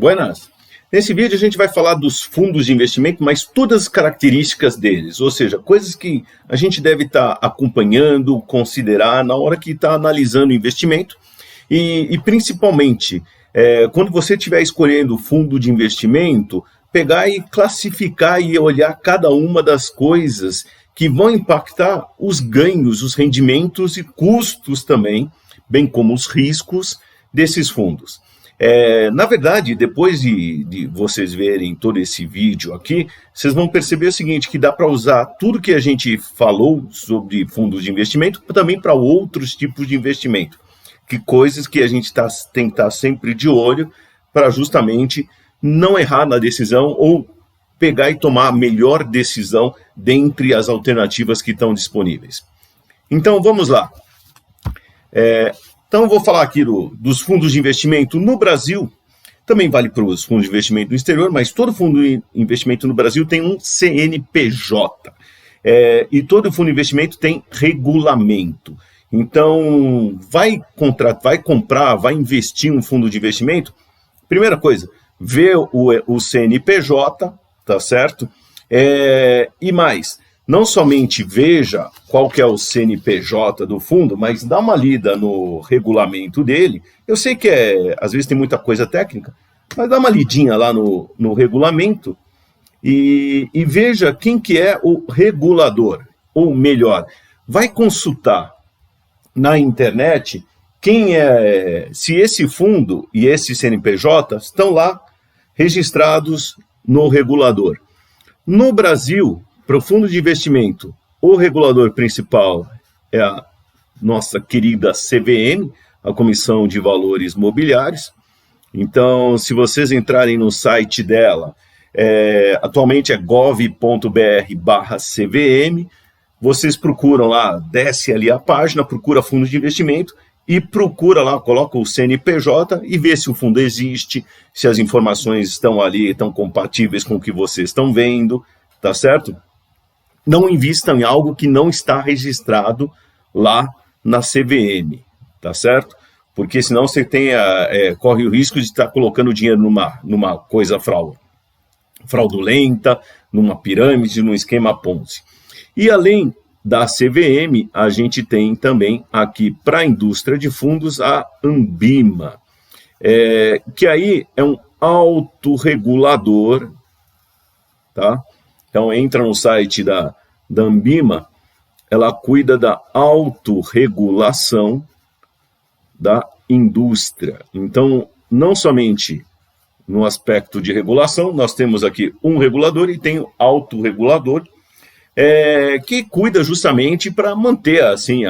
Buenas! Nesse vídeo a gente vai falar dos fundos de investimento, mas todas as características deles, ou seja, coisas que a gente deve estar acompanhando, considerar na hora que está analisando o investimento e principalmente, quando você estiver escolhendo o fundo de investimento, pegar e classificar e olhar cada uma das coisas que vão impactar os ganhos, os rendimentos e custos também, bem como os riscos desses fundos. Na verdade, depois de vocês verem todo esse vídeo aqui, vocês vão perceber o seguinte, que dá para usar tudo que a gente falou sobre fundos de investimento também para outros tipos de investimento, que coisas que a gente tem que estar sempre de olho para justamente não errar na decisão ou pegar e tomar a melhor decisão dentre as alternativas que estão disponíveis. Então, vamos lá. Então, eu vou falar aqui dos fundos de investimento no Brasil. Também vale para os fundos de investimento no exterior, mas todo fundo de investimento no Brasil tem um CNPJ. E todo fundo de investimento tem regulamento. Então, vai comprar, vai investir em um fundo de investimento, primeira coisa, vê o CNPJ, tá certo? E mais, não somente veja qual que é o CNPJ do fundo, mas dá uma lida no regulamento dele. Eu sei que às vezes tem muita coisa técnica, mas dá uma lidinha lá no regulamento e veja quem que é o regulador. Ou melhor, vai consultar na internet se esse fundo e esse CNPJ estão lá registrados no regulador. No Brasil, para o fundo de investimento, o regulador principal é a nossa querida CVM, a Comissão de Valores Mobiliários. Então, se vocês entrarem no site dela, atualmente é gov.br/CVM, vocês procuram lá, desce ali a página, procura fundo de investimento e procura lá, coloca o CNPJ e vê se o fundo existe, se as informações estão ali, estão compatíveis com o que vocês estão vendo, tá certo? Não invistam em algo que não está registrado lá na CVM, tá certo? Porque senão você corre o risco de estar colocando dinheiro numa coisa fraudulenta, numa pirâmide, num esquema Ponzi. E além da CVM, a gente tem também aqui para a indústria de fundos a Anbima, que aí é um autorregulador, tá? Então entra no site da Anbima, ela cuida da autorregulação da indústria. Então, não somente no aspecto de regulação, nós temos aqui um regulador e tem o autorregulador, que cuida justamente para manter assim,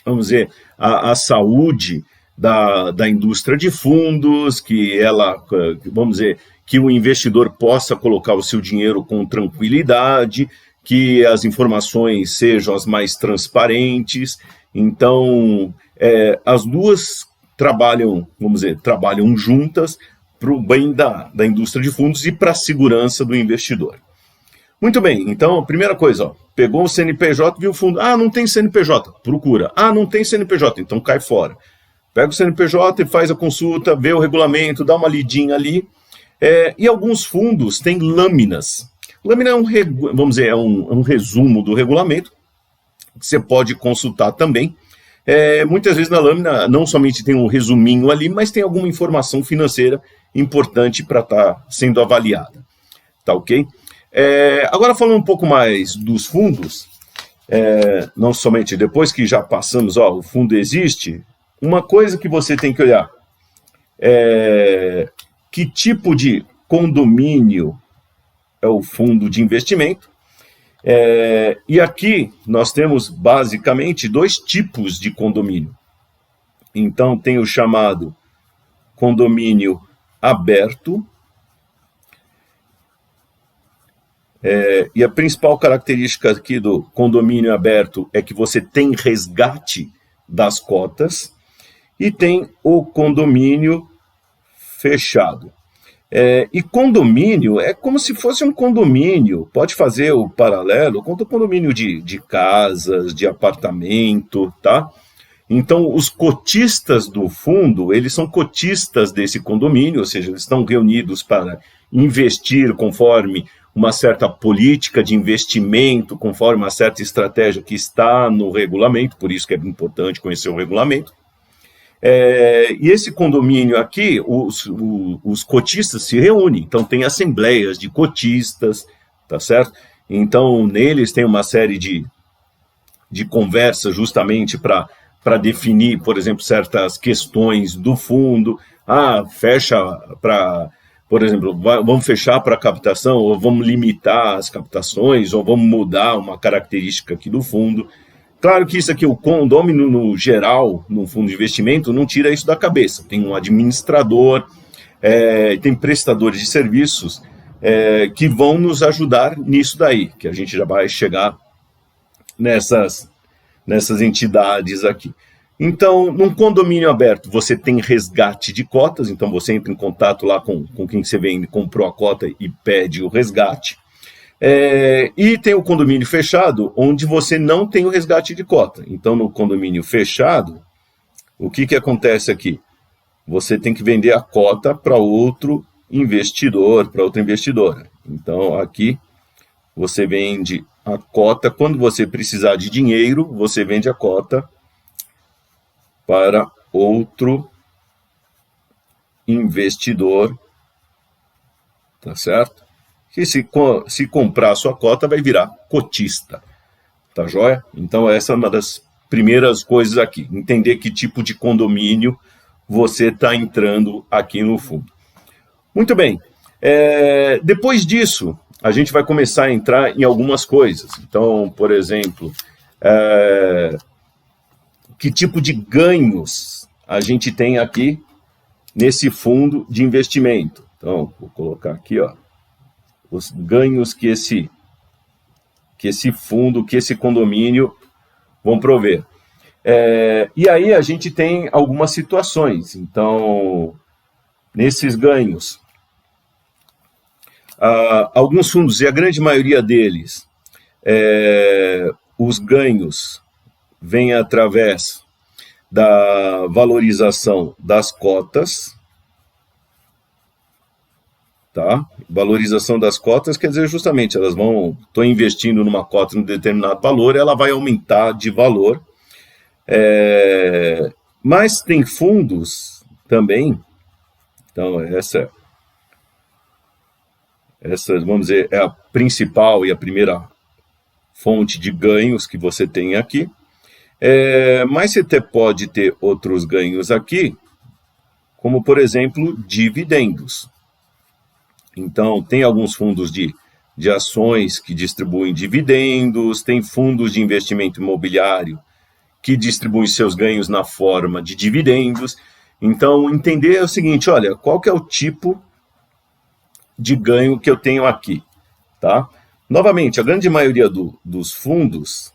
vamos dizer, a saúde da indústria de fundos, vamos dizer, que o investidor possa colocar o seu dinheiro com tranquilidade, que as informações sejam as mais transparentes. Então, as duas trabalham juntas para o bem da indústria de fundos e para a segurança do investidor. Muito bem, então, primeira coisa, pegou o CNPJ, viu o fundo, não tem CNPJ, procura. Não tem CNPJ, então cai fora. Pega o CNPJ e faz a consulta, vê o regulamento, dá uma lidinha ali. E alguns fundos têm lâminas. Lâmina é um resumo do regulamento, que você pode consultar também. Muitas vezes na lâmina não somente tem um resuminho ali, mas tem alguma informação financeira importante para estar sendo avaliada. Tá ok? Agora falando um pouco mais dos fundos, não somente depois que já passamos, o fundo existe, uma coisa que você tem que olhar que tipo de condomínio é o fundo de investimento. E aqui nós temos basicamente dois tipos de condomínio. Então tem o chamado condomínio aberto, e a principal característica aqui do condomínio aberto é que você tem resgate das cotas, e tem o condomínio fechado. E condomínio é como se fosse um condomínio, pode fazer o paralelo com o condomínio de casas, de apartamento, tá? Então, os cotistas do fundo, eles são cotistas desse condomínio, ou seja, eles estão reunidos para investir conforme uma certa política de investimento, conforme uma certa estratégia que está no regulamento, por isso que é importante conhecer o regulamento. E esse condomínio aqui, os cotistas se reúnem, então tem assembleias de cotistas, tá certo? Então, neles tem uma série de conversas justamente para definir, por exemplo, certas questões do fundo. Fecha para, por exemplo, vamos fechar para captação, ou vamos limitar as captações, ou vamos mudar uma característica aqui do fundo. Claro que isso aqui, o condômino no geral, no fundo de investimento, não tira isso da cabeça. Tem um administrador, tem prestadores de serviços que vão nos ajudar nisso daí, que a gente já vai chegar nessas entidades aqui. Então, num condomínio aberto, você tem resgate de cotas, então você entra em contato lá com quem você vende, comprou a cota e pede o resgate. E tem o condomínio fechado, onde você não tem o resgate de cota. Então, no condomínio fechado, o que acontece aqui? Você tem que vender a cota para outro investidor, para outra investidora. Então, aqui, você vende a cota. Quando você precisar de dinheiro, você vende a cota para outro investidor, tá certo? Que se comprar a sua cota, vai virar cotista, tá joia? Então, essa é uma das primeiras coisas aqui, entender que tipo de condomínio você está entrando aqui no fundo. Muito bem, depois disso, a gente vai começar a entrar em algumas coisas. Então, por exemplo, que tipo de ganhos a gente tem aqui nesse fundo de investimento. Então, vou colocar aqui, ó, os ganhos que esse fundo, que esse condomínio vão prover. E aí a gente tem algumas situações. Então, nesses ganhos, alguns fundos, e a grande maioria deles, os ganhos vêm através da valorização das cotas, tá? Valorização das cotas quer dizer justamente, estou investindo numa cota em um determinado valor, ela vai aumentar de valor. Mas tem fundos também, então essa, vamos dizer, é a principal e a primeira fonte de ganhos que você tem aqui. Mas você pode ter outros ganhos aqui, como, por exemplo, dividendos. Então, tem alguns fundos de ações que distribuem dividendos, tem fundos de investimento imobiliário que distribuem seus ganhos na forma de dividendos. Então, entender é o seguinte, olha, qual que é o tipo de ganho que eu tenho aqui, tá? Novamente, a grande maioria dos fundos,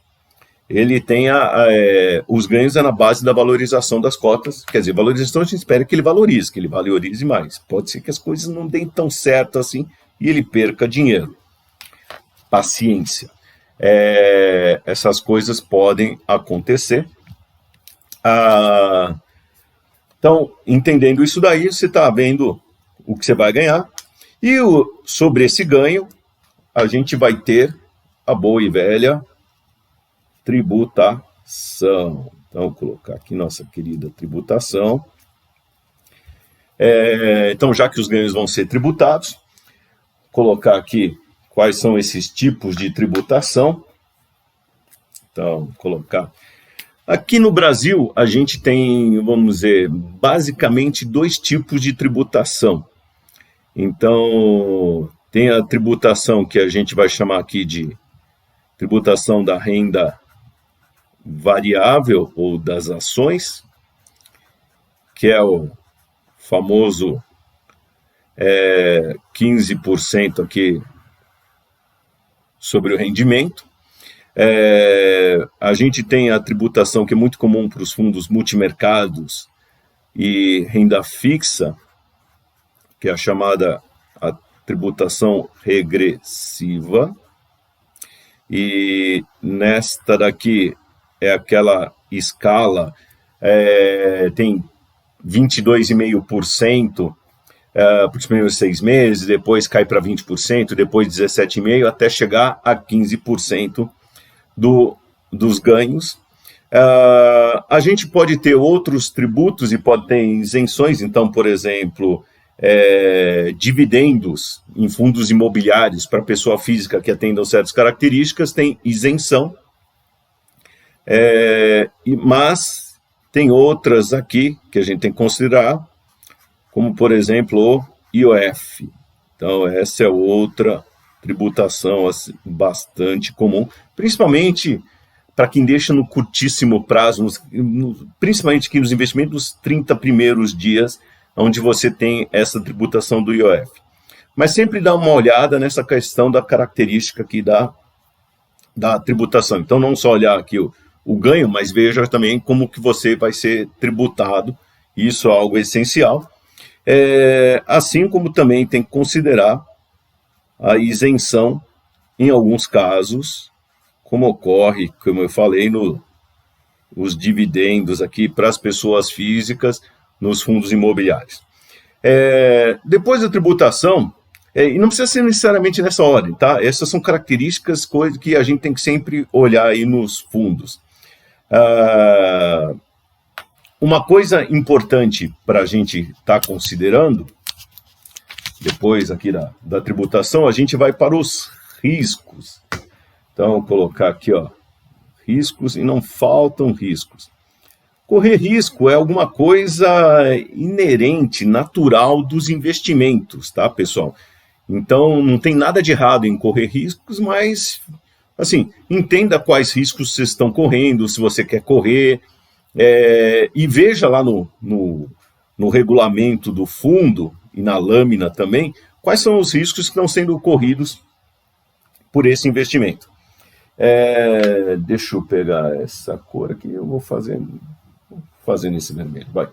ele tem os ganhos na base da valorização das cotas, quer dizer, valorização a gente espera que ele valorize mais. Pode ser que as coisas não deem tão certo assim e ele perca dinheiro. Paciência. Essas coisas podem acontecer. Então, entendendo isso daí, você está vendo o que você vai ganhar. E sobre esse ganho, a gente vai ter a boa e velha tributação. Então, vou colocar aqui nossa querida tributação. Então, já que os ganhos vão ser tributados, colocar aqui quais são esses tipos de tributação. Então, colocar. Aqui no Brasil, a gente tem, vamos dizer, basicamente 2 tipos de tributação. Então, tem a tributação que a gente vai chamar aqui de tributação da renda variável ou das ações, que é o famoso 15% aqui sobre o rendimento. A gente tem a tributação que é muito comum para os fundos multimercados e renda fixa, que é a chamada a tributação regressiva. E nesta daqui é aquela escala tem 22,5% para os primeiros 6 meses, depois cai para 20%, depois 17,5%, até chegar a 15% dos ganhos. A gente pode ter outros tributos e pode ter isenções, então, por exemplo, dividendos em fundos imobiliários para pessoa física que atendam certas características, tem isenção, mas tem outras aqui que a gente tem que considerar, como, por exemplo, o IOF. Então, essa é outra tributação assim, bastante comum, principalmente para quem deixa no curtíssimo prazo, principalmente aqui nos investimentos, nos 30 primeiros dias, onde você tem essa tributação do IOF. Mas sempre dá uma olhada nessa questão da característica aqui da tributação. Então, não só olhar aqui o ganho, mas veja também como que você vai ser tributado. Isso é algo essencial. Assim como também tem que considerar a isenção em alguns casos, como ocorre, como eu falei, os dividendos aqui para as pessoas físicas nos fundos imobiliários. Depois da tributação, e não precisa ser necessariamente nessa ordem, tá? Essas são características, coisas que a gente tem que sempre olhar aí nos fundos. Uma coisa importante para a gente estar considerando, depois aqui da tributação, a gente vai para os riscos. Então, vou colocar aqui, ó, riscos, e não faltam riscos. Correr risco é alguma coisa inerente, natural dos investimentos, tá, pessoal? Então, não tem nada de errado em correr riscos, mas, assim, entenda quais riscos vocês estão correndo, se você quer correr, e veja lá no regulamento do fundo e na lâmina também, quais são os riscos que estão sendo corridos por esse investimento. Deixa eu pegar essa cor aqui, eu vou fazer nesse vermelho, vai.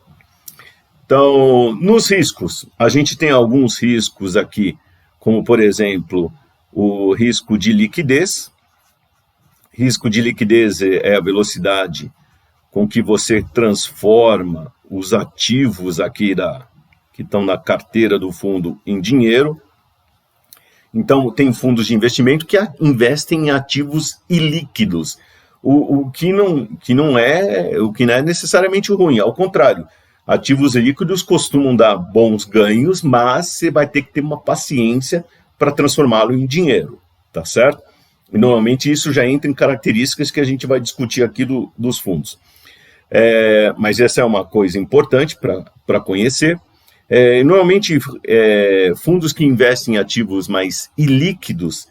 Então, nos riscos, a gente tem alguns riscos aqui, como, por exemplo, o risco de liquidez. Risco de liquidez é a velocidade com que você transforma os ativos aqui que estão na carteira do fundo em dinheiro. Então, tem fundos de investimento que investem em ativos ilíquidos, o que não é necessariamente ruim, ao contrário. Ativos líquidos costumam dar bons ganhos, mas você vai ter que ter uma paciência para transformá-lo em dinheiro, tá certo? E normalmente isso já entra em características que a gente vai discutir aqui dos fundos. Mas essa é uma coisa importante para conhecer. Normalmente, fundos que investem em ativos mais ilíquidos,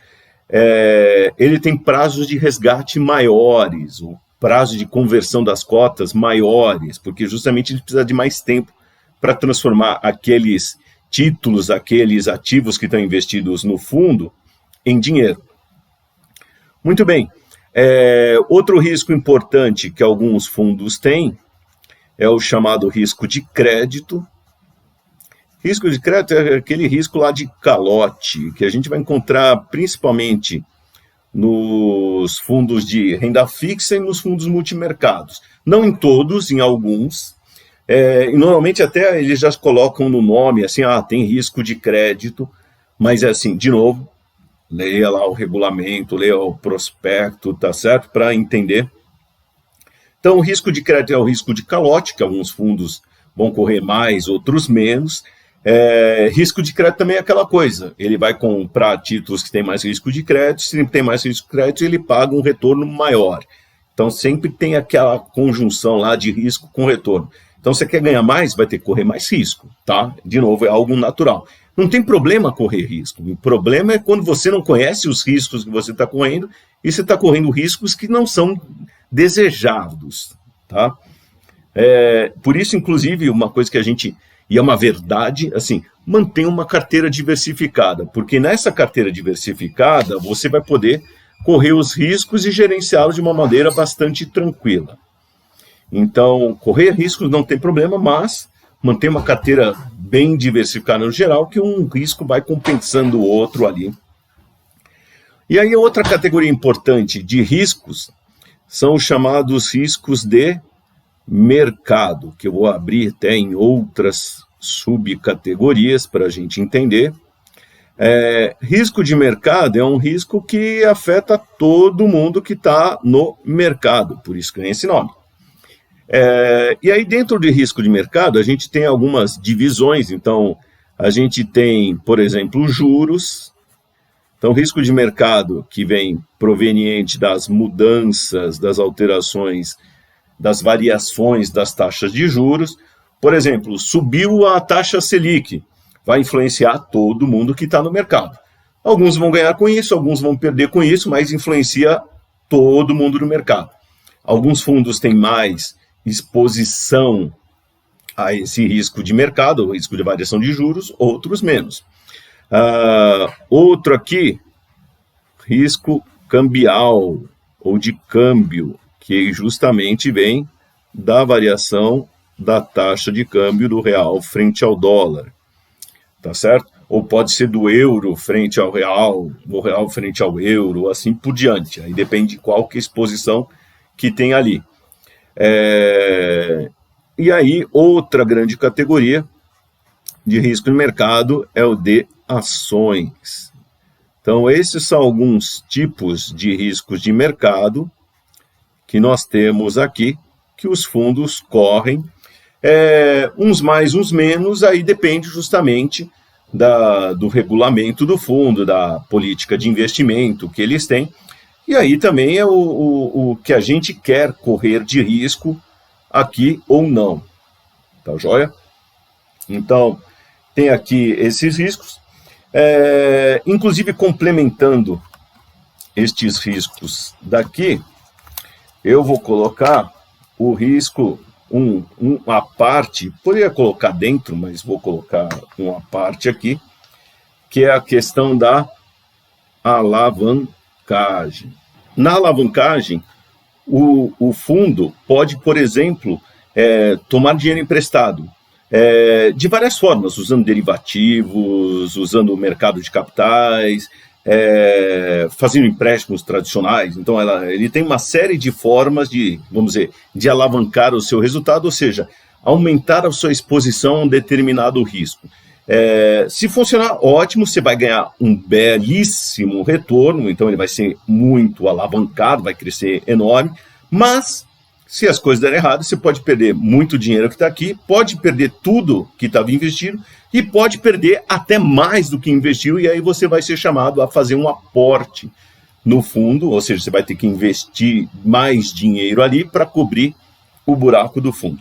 ele tem prazos de resgate maiores, o prazo de conversão das cotas maiores, porque justamente ele precisa de mais tempo para transformar aqueles títulos, aqueles ativos que estão investidos no fundo, em dinheiro. Muito bem. Outro risco importante que alguns fundos têm é o chamado risco de crédito. Risco de crédito é aquele risco lá de calote, que a gente vai encontrar principalmente nos fundos de renda fixa e nos fundos multimercados. Não em todos, em alguns. E normalmente até eles já colocam no nome, assim, tem risco de crédito, mas é assim, de novo, leia lá o regulamento, leia o prospecto, tá certo? Para entender. Então, o risco de crédito é o risco de calote, que alguns fundos vão correr mais, outros menos. Risco de crédito também é aquela coisa, ele vai comprar títulos que têm mais risco de crédito, se tem mais risco de crédito, ele paga um retorno maior. Então, sempre tem aquela conjunção lá de risco com retorno. Então, você quer ganhar mais, vai ter que correr mais risco, tá? De novo, é algo natural. Não tem problema correr risco. O problema é quando você não conhece os riscos que você está correndo e você está correndo riscos que não são desejados, tá? Por isso, inclusive, uma coisa que a gente... E é uma verdade, assim, mantenha uma carteira diversificada, porque nessa carteira diversificada você vai poder correr os riscos e gerenciá-los de uma maneira bastante tranquila. Então, correr riscos não tem problema, mas manter uma carteira bem diversificada no geral, que um risco vai compensando o outro ali. E aí, outra categoria importante de riscos são os chamados riscos de mercado, que eu vou abrir até em outras subcategorias para a gente entender. Risco de mercado é um risco que afeta todo mundo que está no mercado, por isso que tem esse nome. E aí, dentro de risco de mercado, a gente tem algumas divisões. Então, a gente tem, por exemplo, juros. Então, risco de mercado que vem proveniente das mudanças, das alterações, das variações das taxas de juros. Por exemplo, subiu a taxa Selic, vai influenciar todo mundo que está no mercado. Alguns vão ganhar com isso, alguns vão perder com isso, mas influencia todo mundo no mercado. Alguns fundos têm mais exposição a esse risco de mercado, o risco de variação de juros, outros menos. Outro aqui, risco cambial ou de câmbio, que justamente vem da variação da taxa de câmbio do real frente ao dólar, tá certo? Ou pode ser do euro frente ao real, do real frente ao euro, assim por diante. Aí depende de qual que é a exposição que tem ali. E aí, outra grande categoria de risco de mercado é o de ações. Então, esses são alguns tipos de riscos de mercado que nós temos aqui, que os fundos correm, uns mais, uns menos, aí depende justamente do regulamento do fundo, da política de investimento que eles têm, e aí também é o que a gente quer correr de risco aqui ou não, tá joia? Então, tem aqui esses riscos, inclusive complementando estes riscos daqui, eu vou colocar o risco, uma parte, poderia colocar dentro, mas vou colocar uma parte aqui, que é a questão da alavancagem. Na alavancagem, o fundo pode, por exemplo, tomar dinheiro emprestado, de várias formas, usando derivativos, usando o mercado de capitais, fazendo empréstimos tradicionais. Então, ele tem uma série de formas de, vamos dizer, de alavancar o seu resultado, ou seja, aumentar a sua exposição a um determinado risco. Se funcionar, ótimo, você vai ganhar um belíssimo retorno, então ele vai ser muito alavancado, vai crescer enorme, mas se as coisas derem errado, você pode perder muito dinheiro que está aqui, pode perder tudo que estava investido e pode perder até mais do que investiu, e aí você vai ser chamado a fazer um aporte no fundo, ou seja, você vai ter que investir mais dinheiro ali para cobrir o buraco do fundo.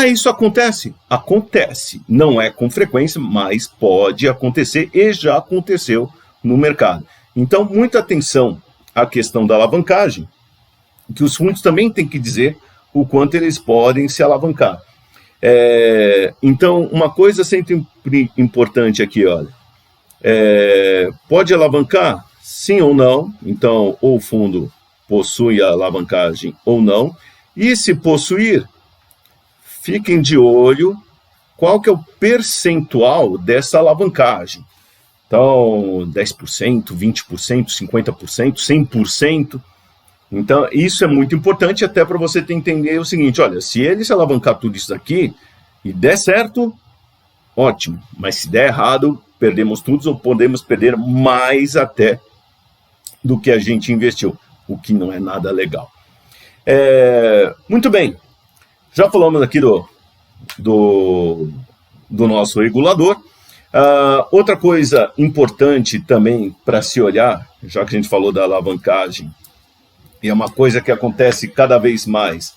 Isso acontece? Acontece. Não é com frequência, mas pode acontecer e já aconteceu no mercado. Então, muita atenção à questão da alavancagem, que os fundos também têm que dizer o quanto eles podem se alavancar. Então, uma coisa sempre importante aqui, olha, pode alavancar? Sim ou não? Então, ou o fundo possui a alavancagem ou não. E se possuir, fiquem de olho qual que é o percentual dessa alavancagem. Então, 10%, 20%, 50%, 100%. Então, isso é muito importante até para você entender o seguinte, olha, se ele se alavancar tudo isso aqui e der certo, ótimo. Mas se der errado, perdemos tudo ou podemos perder mais até do que a gente investiu, o que não é nada legal. Muito bem, já falamos aqui do nosso regulador. Outra coisa importante também para se olhar, já que a gente falou da alavancagem, e é uma coisa que acontece cada vez mais,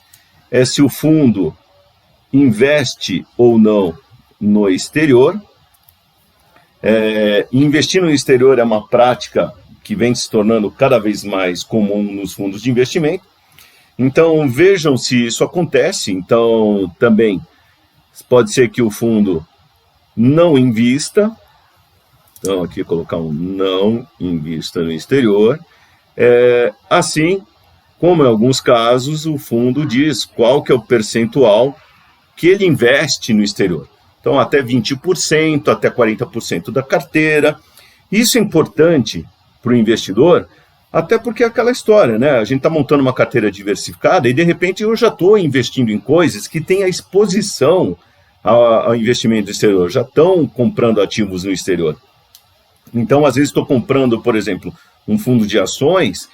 é se o fundo investe ou não no exterior. Investir no exterior é uma prática que vem se tornando cada vez mais comum nos fundos de investimento. Então, vejam se isso acontece. Então, também pode ser que o fundo não invista. Então, aqui colocar um não invista no exterior. Assim, como em alguns casos, o fundo diz qual que é o percentual que ele investe no exterior. Então, até 20%, até 40% da carteira. Isso é importante para o investidor, Até porque é aquela história, né? A gente está montando uma carteira diversificada e, de repente, eu já estou investindo em coisas que têm a exposição ao investimento exterior, já estão comprando ativos no exterior. Então, às vezes, estou comprando, por exemplo, um fundo de ações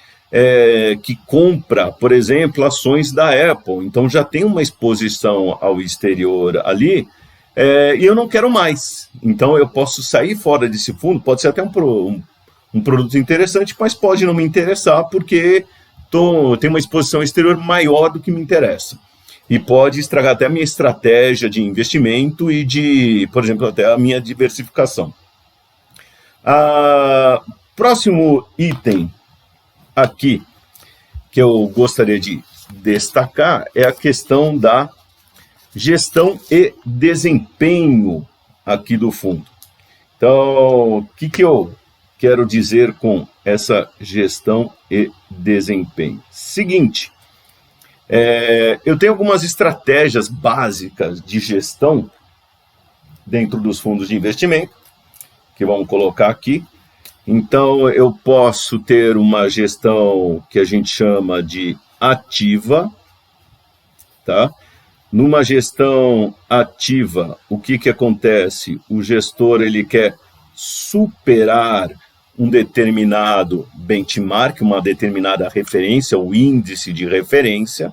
que compra, por exemplo, ações da Apple. Então, já tem uma exposição ao exterior ali e eu não quero mais. Então, eu posso sair fora desse fundo, pode ser até um produto interessante, mas pode não me interessar porque tem uma exposição exterior maior do que me interessa. E pode estragar até a minha estratégia de investimento e por exemplo, até a minha diversificação. Próximo item aqui que eu gostaria de destacar é a questão da gestão e desempenho aqui do fundo. Então, o que eu quero dizer com essa gestão e desempenho? Seguinte, eu tenho algumas estratégias básicas de gestão dentro dos fundos de investimento, que vamos colocar aqui. Então, eu posso ter uma gestão que a gente chama de ativa, tá? Numa gestão ativa, o que acontece? O gestor ele quer superar um determinado benchmark, uma determinada referência, o índice de referência.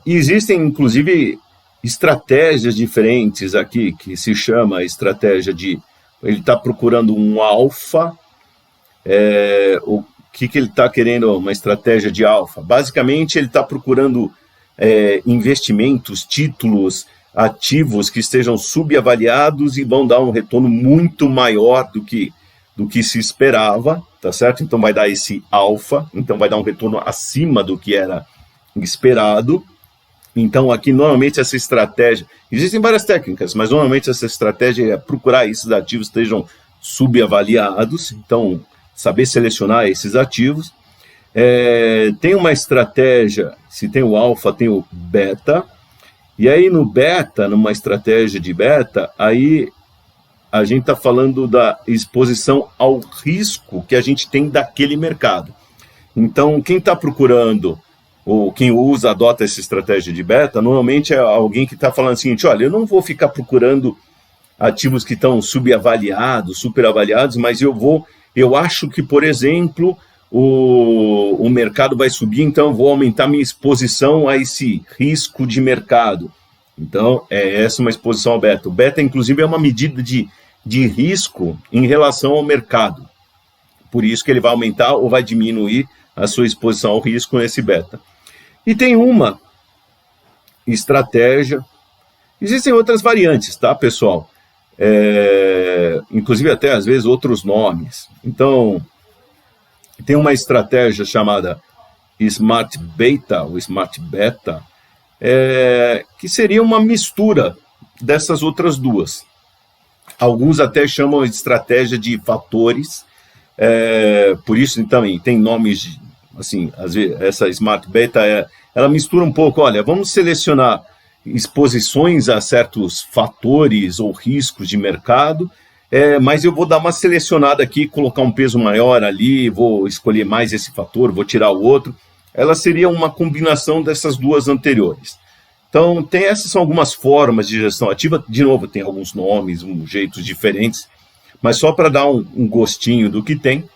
Existem, inclusive, estratégias diferentes aqui, que se chama estratégia de... Ele está procurando um alfa. O que ele está querendo? Uma estratégia de alfa. Basicamente, ele está procurando investimentos, títulos, ativos que estejam subavaliados e vão dar um retorno muito maior do que se esperava, tá certo? Então vai dar esse alfa, então vai dar um retorno acima do que era esperado. Então aqui normalmente essa estratégia, existem várias técnicas, mas normalmente essa estratégia é procurar esses ativos que estejam subavaliados, então saber selecionar esses ativos. Tem uma estratégia, se tem o alfa, tem o beta, e aí no beta, numa estratégia de beta, aí a gente está falando da exposição ao risco que a gente tem daquele mercado. Então, quem está procurando, ou quem adota essa estratégia de beta, normalmente é alguém que está falando o seguinte: olha, eu não vou ficar procurando ativos que estão subavaliados, superavaliados, mas eu acho que, por exemplo, o mercado vai subir, então eu vou aumentar minha exposição a esse risco de mercado. Então, essa é uma exposição ao beta. O beta, inclusive, é uma medida de risco em relação ao mercado. Por isso que ele vai aumentar ou vai diminuir a sua exposição ao risco nesse beta. E tem uma estratégia. Existem outras variantes, tá, pessoal? Inclusive, até, às vezes, outros nomes. Então, tem uma estratégia chamada Smart Beta, ou Smart Beta, que seria uma mistura dessas outras duas. Alguns até chamam de estratégia de fatores, por isso também tem nomes, assim, às vezes, essa Smart Beta, ela mistura um pouco, olha, vamos selecionar exposições a certos fatores ou riscos de mercado, mas eu vou dar uma selecionada aqui, colocar um peso maior ali, vou escolher mais esse fator, vou tirar o outro. Ela seria uma combinação dessas duas anteriores. Então, essas são algumas formas de gestão ativa. De novo, tem alguns nomes, jeitos diferentes, mas só para dar um gostinho do que tem.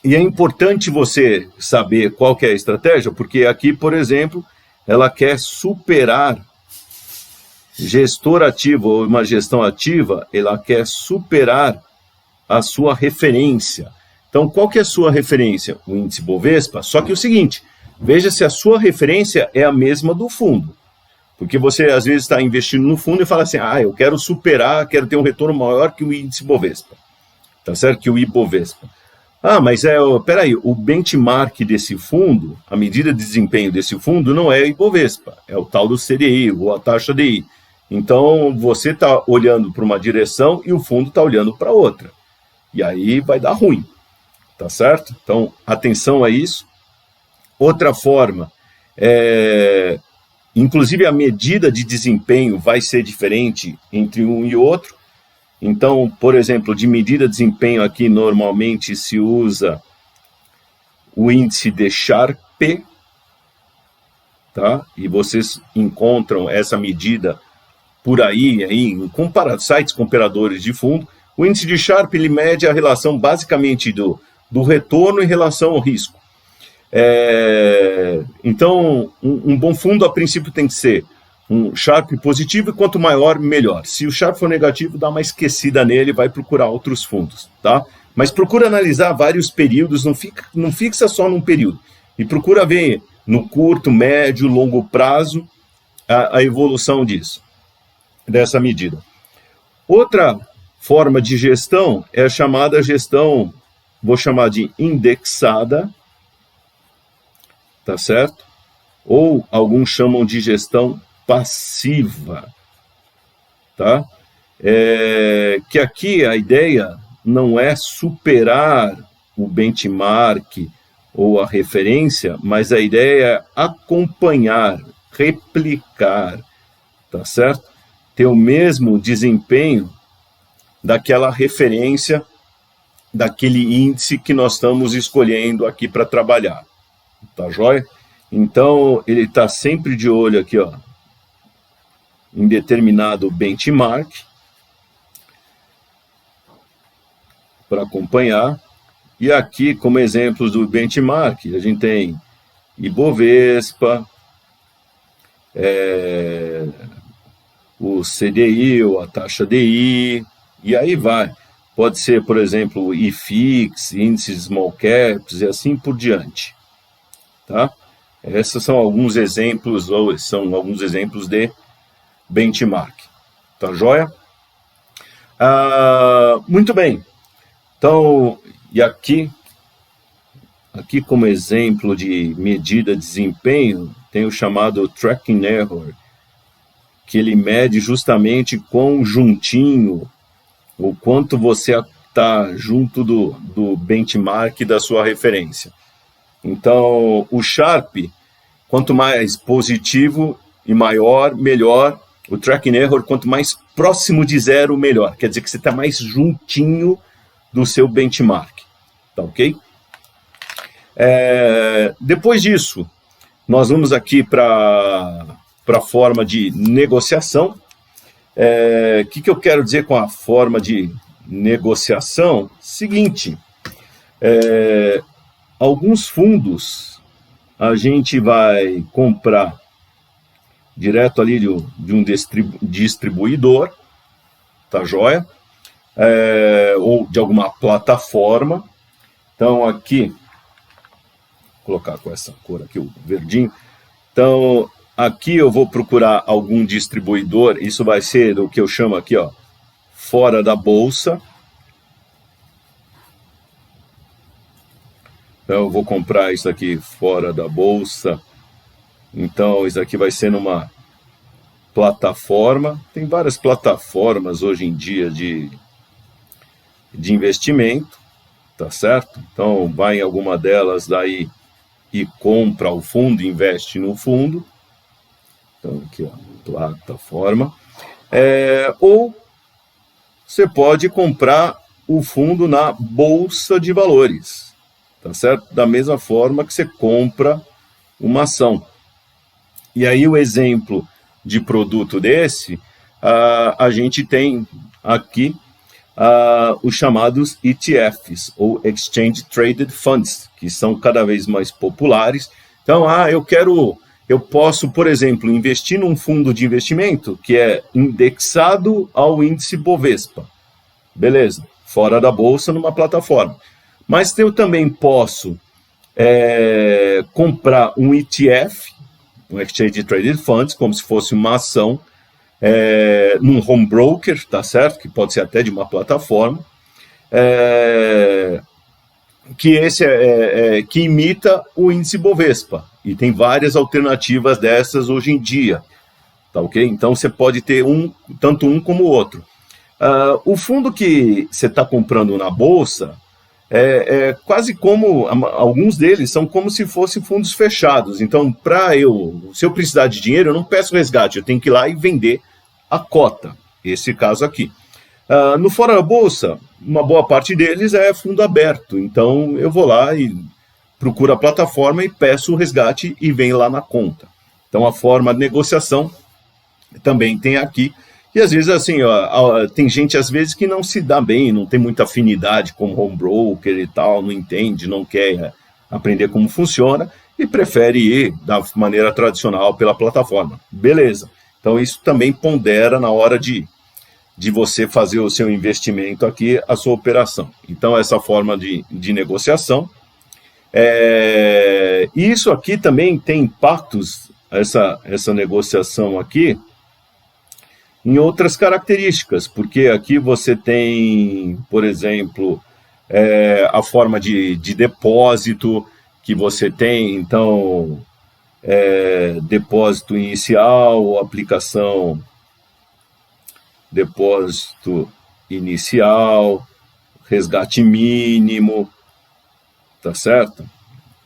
E é importante você saber qual que é a estratégia, porque aqui, por exemplo, ela quer superar, gestor ativo ou uma gestão ativa, ela quer superar a sua referência. Então, qual que é a sua referência? O índice Bovespa, só que o seguinte, veja se a sua referência é a mesma do fundo. Porque você, às vezes, está investindo no fundo e fala assim, eu quero superar, quero ter um retorno maior que o índice Bovespa. Tá certo? Que o Ibovespa. Mas peraí, o benchmark desse fundo, a medida de desempenho desse fundo não é o Ibovespa, é o tal do CDI, ou a taxa DI. Então, você está olhando para uma direção e o fundo está olhando para outra. E aí vai dar ruim. Tá certo? Então, atenção a isso. Outra forma, inclusive a medida de desempenho vai ser diferente entre um e outro. Então, por exemplo, de medida de desempenho aqui, normalmente se usa o índice de Sharpe, tá? E vocês encontram essa medida por aí em sites comparadores de fundo. O índice de Sharpe, ele mede a relação basicamente do retorno em relação ao risco. Então, um bom fundo, a princípio, tem que ser um Sharpe positivo, e quanto maior, melhor. Se o Sharpe for negativo, dá uma esquecida nele, vai procurar outros fundos, tá? Mas procura analisar vários períodos, não fixa só num período. E procura ver no curto, médio, longo prazo a evolução dessa medida. Outra forma de gestão é a chamada gestão, vou chamar de indexada, tá certo? Ou alguns chamam de gestão passiva, tá? Que aqui a ideia não é superar o benchmark ou a referência, mas a ideia é acompanhar, replicar, tá certo? Ter o mesmo desempenho daquela referência, daquele índice que nós estamos escolhendo aqui para trabalhar, tá joia? Então, ele está sempre de olho aqui, ó, em determinado benchmark, para acompanhar. E aqui, como exemplos do benchmark, a gente tem Ibovespa, o CDI, ou a taxa DI, e aí vai. Pode ser, por exemplo, o IFIX, índices small caps, e assim por diante. Tá? Esses são alguns exemplos, de benchmark. Tá joia? Muito bem. Então, e aqui como exemplo de medida de desempenho, tem o chamado tracking error, que ele mede justamente quão juntinho, o quanto você está junto do benchmark da sua referência. Então, o Sharpe, quanto mais positivo e maior, melhor. O tracking error, quanto mais próximo de zero, melhor. Quer dizer que você está mais juntinho do seu benchmark. Tá ok? Depois disso, nós vamos aqui para a forma de negociação. O que eu quero dizer com a forma de negociação? Seguinte, alguns fundos a gente vai comprar direto ali de um distribuidor, tá joia? Ou de alguma plataforma. Então aqui, vou colocar com essa cor aqui, o verdinho. Então aqui eu vou procurar algum distribuidor, isso vai ser o que eu chamo aqui, ó, fora da bolsa. Então eu vou comprar isso aqui fora da bolsa. Então isso aqui vai ser numa plataforma. Tem várias plataformas hoje em dia de investimento, tá certo? Então vai em alguma delas daí e compra o fundo, investe no fundo. Então aqui, ó, plataforma. Ou você pode comprar o fundo na bolsa de valores, tá certo? Da mesma forma que você compra uma ação. E aí o exemplo de produto desse, a gente tem aqui os chamados ETFs, ou Exchange Traded Funds, que são cada vez mais populares. Então, eu posso, por exemplo, investir num fundo de investimento que é indexado ao índice Bovespa. Beleza, fora da bolsa, numa plataforma. Mas eu também posso comprar um ETF, um Exchange Traded Funds, como se fosse uma ação, num home broker, tá certo? Que pode ser até de uma plataforma, que imita o índice Bovespa. E tem várias alternativas dessas hoje em dia, tá ok? Então você pode ter tanto um como o outro. O fundo que você está comprando na bolsa quase como, alguns deles são como se fossem fundos fechados. Então, se eu precisar de dinheiro, eu não peço resgate, eu tenho que ir lá e vender a cota, esse caso aqui. No Fora da Bolsa, uma boa parte deles é fundo aberto, então eu vou lá e procuro a plataforma e peço o resgate e vem lá na conta. Então a forma de negociação também tem aqui. E às vezes assim, tem gente às vezes que não se dá bem, não tem muita afinidade com home broker e tal, não entende, não quer aprender como funciona e prefere ir da maneira tradicional pela plataforma. Beleza. Então isso também pondera na hora de você fazer o seu investimento aqui, a sua operação. Então essa forma de negociação. Isso aqui também tem impactos, essa negociação aqui, em outras características, porque aqui você tem, por exemplo, a forma de depósito que você tem, então, depósito inicial, aplicação, depósito inicial, resgate mínimo, tá certo?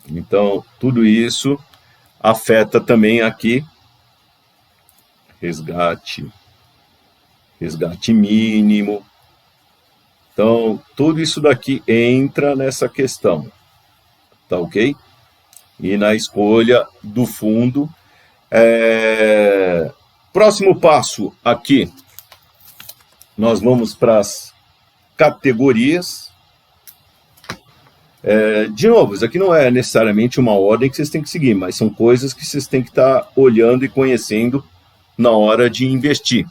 Então, tudo isso afeta também aqui, resgate mínimo. Então, tudo isso daqui entra nessa questão, tá ok? E na escolha do fundo. Próximo passo aqui, nós vamos para as categorias. De novo, isso aqui não é necessariamente uma ordem que vocês têm que seguir, mas são coisas que vocês têm que estar olhando e conhecendo na hora de investir.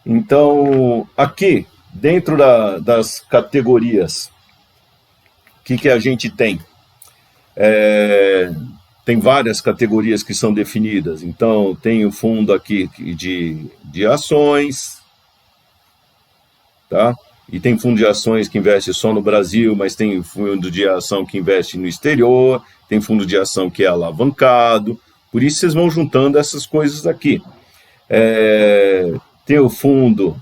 Então, aqui, dentro das categorias, o que a gente tem? Tem várias categorias que são definidas. Então, tem o fundo aqui de ações, tá? E tem fundo de ações que investe só no Brasil, mas tem fundo de ação que investe no exterior, tem fundo de ação que é alavancado. Por isso vocês vão juntando essas coisas aqui. Tem o fundo,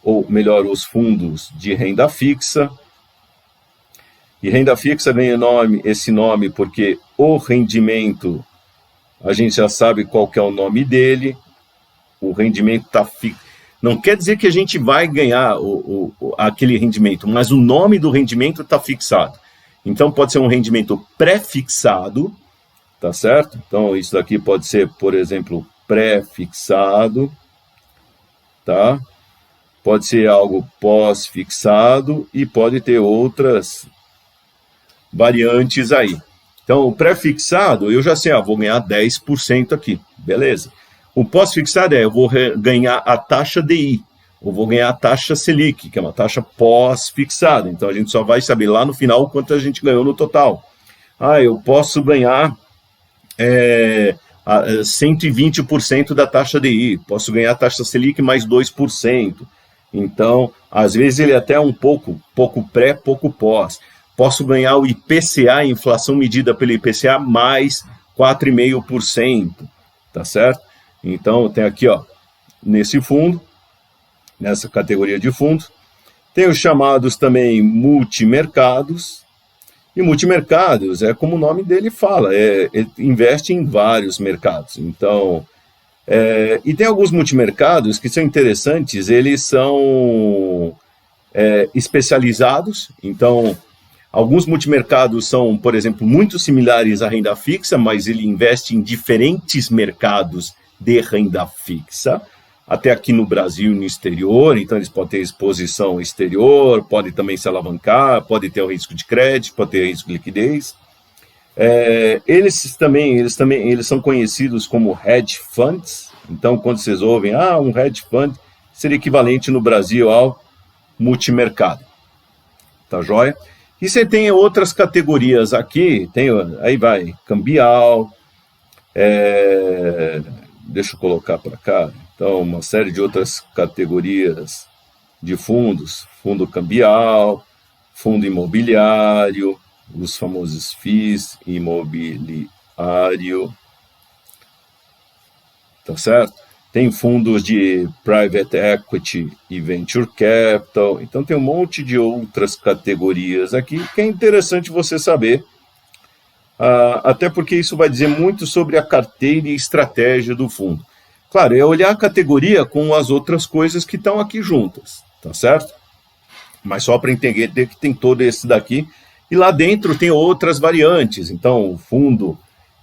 ou melhor, os fundos de renda fixa. E renda fixa ganha esse nome porque o rendimento, a gente já sabe qual que é o nome dele, o rendimento está fixo. Não quer dizer que a gente vai ganhar aquele rendimento, mas o nome do rendimento está fixado. Então, pode ser um rendimento pré-fixado, tá certo? Então, isso daqui pode ser, por exemplo, pré-fixado, tá? Pode ser algo pós-fixado e pode ter outras variantes aí. Então, o pré-fixado, eu já sei, vou ganhar 10% aqui, beleza. O pós-fixado eu vou ganhar a taxa DI, ou vou ganhar a taxa Selic, que é uma taxa pós-fixada. Então, a gente só vai saber lá no final o quanto a gente ganhou no total. Eu posso ganhar 120% da taxa DI, posso ganhar a taxa Selic mais 2%. Então, às vezes ele é até um pouco pré, pouco pós. Posso ganhar o IPCA, inflação medida pelo IPCA, mais 4,5%, tá certo? Então, tem aqui, nesse fundo, nessa categoria de fundo, tem os chamados também multimercados, e multimercados é como o nome dele fala, ele investe em vários mercados. Então, e tem alguns multimercados que são interessantes, eles são especializados. Então, alguns multimercados são, por exemplo, muito similares à renda fixa, mas ele investe em diferentes mercados de renda fixa, até aqui no Brasil e no exterior. Então eles podem ter exposição exterior, podem também se alavancar, pode ter o risco de crédito, pode ter risco de liquidez. Eles são conhecidos como hedge funds. Então, quando vocês ouvem, um hedge fund, seria equivalente no Brasil ao multimercado. Tá joia? E você tem outras categorias aqui, aí vai, cambial, deixa eu colocar para cá, então uma série de outras categorias de fundos, fundo cambial, fundo imobiliário, os famosos FIIs imobiliário, tá certo? Tem fundos de private equity e venture capital, então tem um monte de outras categorias aqui que é interessante você saber, até porque isso vai dizer muito sobre a carteira e estratégia do fundo. Claro, é olhar a categoria com as outras coisas que estão aqui juntas, tá certo? Mas só para entender que tem todo esse daqui. E lá dentro tem outras variantes. Então, o fundo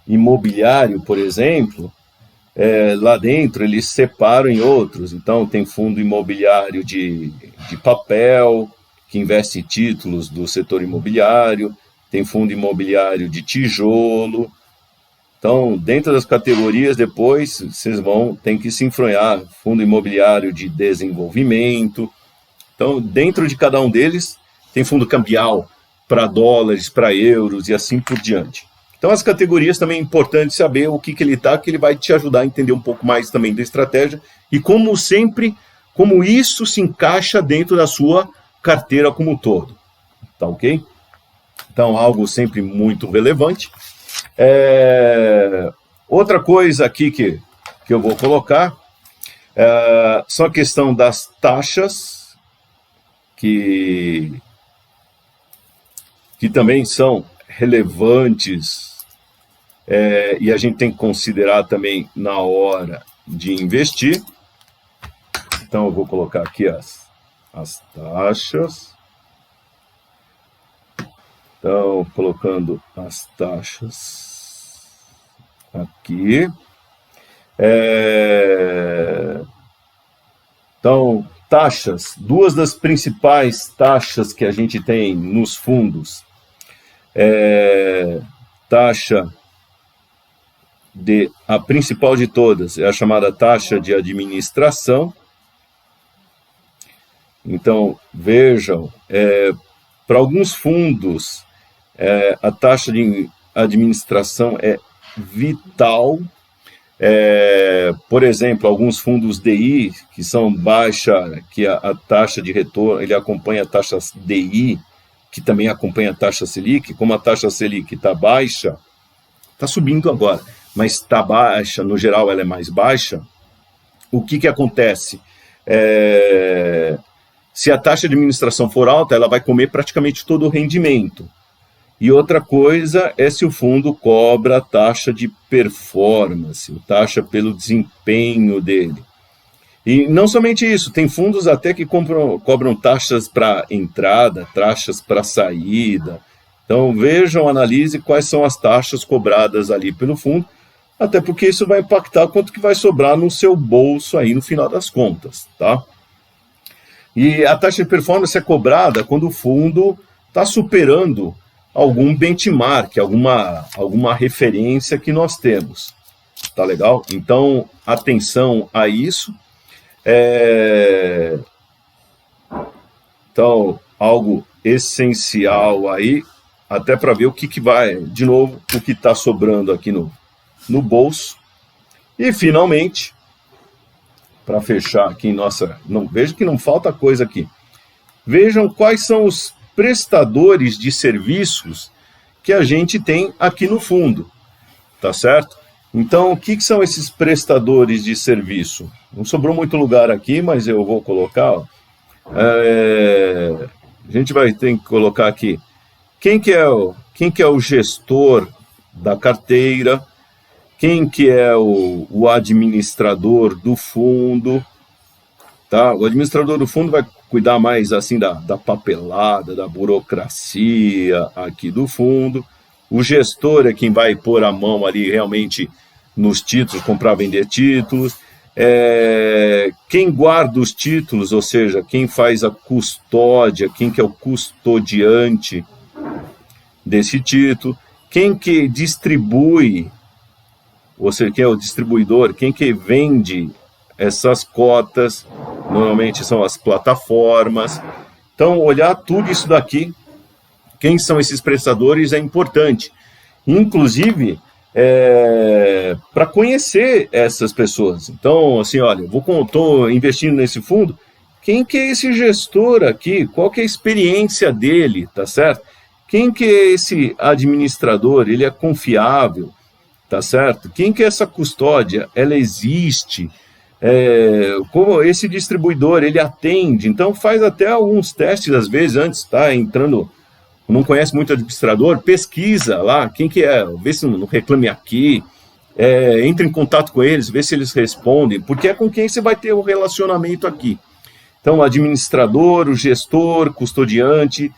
imobiliário, por exemplo, lá dentro eles separam em outros. Então, tem fundo imobiliário de papel, que investe em títulos do setor imobiliário, tem fundo imobiliário de tijolo. Então, dentro das categorias, depois, vocês ter que se enfronhar, fundo imobiliário de desenvolvimento. Então, dentro de cada um deles, tem fundo cambial para dólares, para euros e assim por diante. Então, as categorias também é importante saber o que ele está, que ele vai te ajudar a entender um pouco mais também da estratégia e, como sempre, como isso se encaixa dentro da sua carteira como um todo. Tá ok? Então, algo sempre muito relevante. Outra coisa aqui que eu vou colocar só a questão das taxas, que também são relevantes e a gente tem que considerar também na hora de investir. Então, eu vou colocar aqui as taxas. Então, colocando as taxas aqui. Então, taxas. Duas das principais taxas que a gente tem nos fundos. Taxa a principal de todas é a chamada taxa de administração. Então, vejam, para alguns fundos, a taxa de administração é vital. Por exemplo, alguns fundos DI, que são baixa, que a taxa de retorno, ele acompanha a taxa DI, que também acompanha a taxa Selic. Como a taxa Selic está baixa, está subindo agora, mas está baixa, no geral ela é mais baixa, o que acontece? Se a taxa de administração for alta, ela vai comer praticamente todo o rendimento. E outra coisa é se o fundo cobra a taxa de performance, taxa pelo desempenho dele. E não somente isso, tem fundos até que cobram taxas para entrada, taxas para saída. Então vejam, analise quais são as taxas cobradas ali pelo fundo, até porque isso vai impactar quanto que vai sobrar no seu bolso aí no final das contas, tá? E a taxa de performance é cobrada quando o fundo está superando algum benchmark, alguma referência que nós temos. Tá legal? Então, atenção a isso. Então, algo essencial aí, até para ver o que vai, de novo, o que está sobrando aqui no bolso. E, finalmente, para fechar aqui, veja que não falta coisa aqui. Vejam quais são os prestadores de serviços que a gente tem aqui no fundo, tá certo? Então, o que são esses prestadores de serviço? Não sobrou muito lugar aqui, mas eu vou colocar. A gente vai ter que colocar aqui quem que é o gestor da carteira, quem que é o administrador do fundo, tá? O administrador do fundo vai cuidar mais assim da papelada, da burocracia aqui do fundo. O gestor é quem vai pôr a mão ali realmente nos títulos, comprar, vender títulos. Quem guarda os títulos, ou seja, quem faz a custódia, quem que é o custodiante desse título. Quem que distribui, ou seja, quem é o distribuidor, quem que vende essas cotas, normalmente são as plataformas. Então, olhar tudo isso daqui, quem são esses prestadores é importante. Inclusive, para conhecer essas pessoas. Então, assim, olha, estou investindo nesse fundo, quem que é esse gestor aqui? Qual que é a experiência dele, tá certo? Quem que é esse administrador? Ele é confiável, tá certo? Quem que é essa custódia? Ela existe? Como esse distribuidor, ele atende? Então, faz até alguns testes, às vezes, antes, tá entrando... Não conhece muito administrador, pesquisa lá, quem que é, vê se não reclame aqui, entre em contato com eles, vê se eles respondem, porque é com quem você vai ter um relacionamento aqui. Então, o administrador, o gestor, custodiante,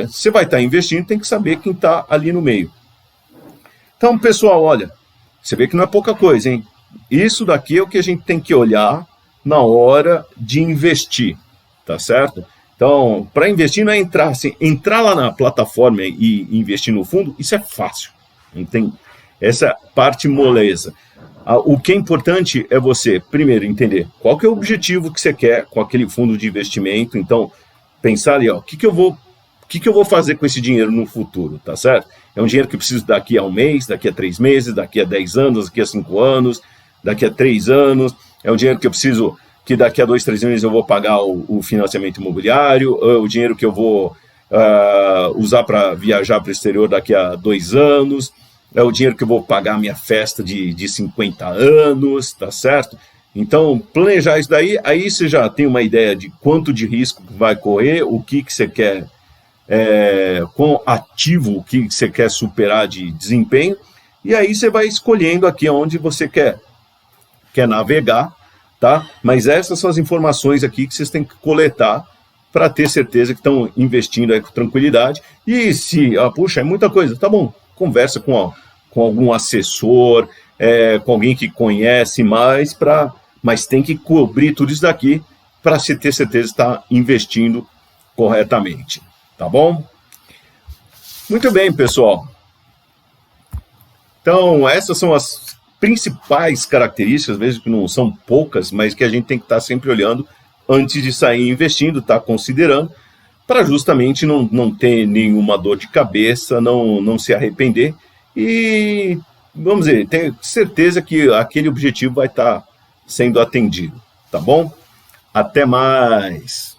você vai estar investindo, tem que saber quem está ali no meio. Então, pessoal, olha, você vê que não é pouca coisa, hein? Isso daqui é o que a gente tem que olhar na hora de investir, tá certo? Então, para investir não é entrar assim, entrar lá na plataforma e investir no fundo, isso é fácil, não tem essa parte moleza. O que é importante é você, primeiro, entender qual que é o objetivo que você quer com aquele fundo de investimento. Então, pensar ali, ó, o que eu vou fazer com esse dinheiro no futuro, tá certo? É um dinheiro que eu preciso daqui a um mês, daqui a 3 meses, daqui a 10 anos, daqui a 5 anos, daqui a 3 anos. É um dinheiro que eu preciso, que daqui a 2, 3 meses eu vou pagar o financiamento imobiliário, o dinheiro que eu vou usar para viajar para o exterior daqui a 2 anos, é o dinheiro que eu vou pagar a minha festa de 50 anos, tá certo? Então, planejar isso daí, aí você já tem uma ideia de quanto de risco vai correr, o que você quer, quão ativo, o que você quer superar de desempenho, e aí você vai escolhendo aqui onde você quer navegar, tá? Mas essas são as informações aqui que vocês têm que coletar para ter certeza que estão investindo aí com tranquilidade. E se, puxa, é muita coisa, tá bom, conversa com algum assessor, com alguém que conhece mais, mas tem que cobrir tudo isso daqui para se ter certeza que está investindo corretamente, tá bom? Muito bem, pessoal. Então, essas são as principais características, vejo que não são poucas, mas que a gente tem que estar sempre olhando antes de sair investindo, tá considerando, para justamente não ter nenhuma dor de cabeça, não se arrepender e, vamos dizer, ter certeza que aquele objetivo vai estar sendo atendido, tá bom? Até mais!